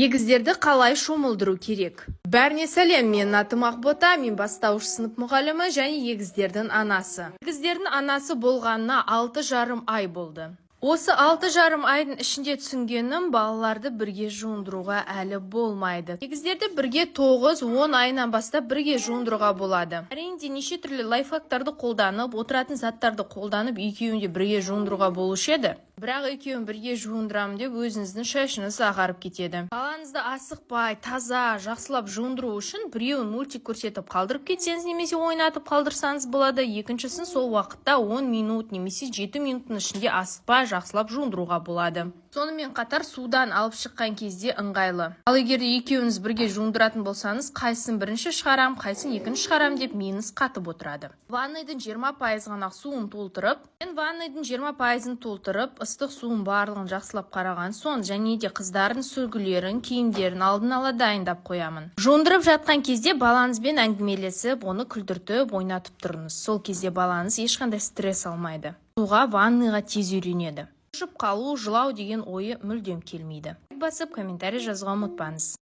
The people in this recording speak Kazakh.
Егіздерді қалай шомылдыру керек? Бәріне сәлем, мен атым Ақбота, мен бастауыш сынып мұғалімі және егіздердің анасы. Егіздердің анасы болғанына 6,5 ай болды. Осы 6,5 айдың ішінде түсінгенім, балаларды бірге жуындыруға әлі болмайды. Егіздерді бірге 9-10 айынан бастап бірге жуындыруға болады. Әрине неше түрлі лайфхактарды қолданып, отыратын заттарды қолданып, екеуін де бірге жуындыруға болушы еді. Бірақ екеуін бірге жуындырамын деп өзіңіздің шашыңыз ағарып кетеді. Балаңызды асықпай, таза, жақсылап жуындыру үшін біреуін мультик көрсетіп қалдырып кетсеңіз немесе ойнатып қалдырсаңыз болады. Екіншісін сол уақытта 10 минут немесе 7 минуттың ішінде асықпай, жақсылап жуындыруға болады. Сонымен қатар судан алып шыққан кезде ыңғайлы. Ал егер екеуіңіз бірге жуындыратын болсаңыз, қайсысын бірінші шығарам, қайсысын екінші шығарам деп миыңыз қатып отырады. Ванныйдың 20% ғана суын толтырып, ванныйдың 20% толтырып, ыстық суын барлығын жақсылап қараған соң, және де қыздардың сүлгілерін, киімдерін алдын ала дайындап қоямын. Жуындырып жатқан кезде балаңызбен әңгімелесіп, оны күлдіртіп, ойнатып тұрыңыз. Сол кезде балаңыз ешқандай стресс алмайды. Суға, ванныйға тез үйренеді. Ұшып қалу, жылау деген ойы мүлдем келмейді. Басып комментарий жазуға ұмытпаңыз.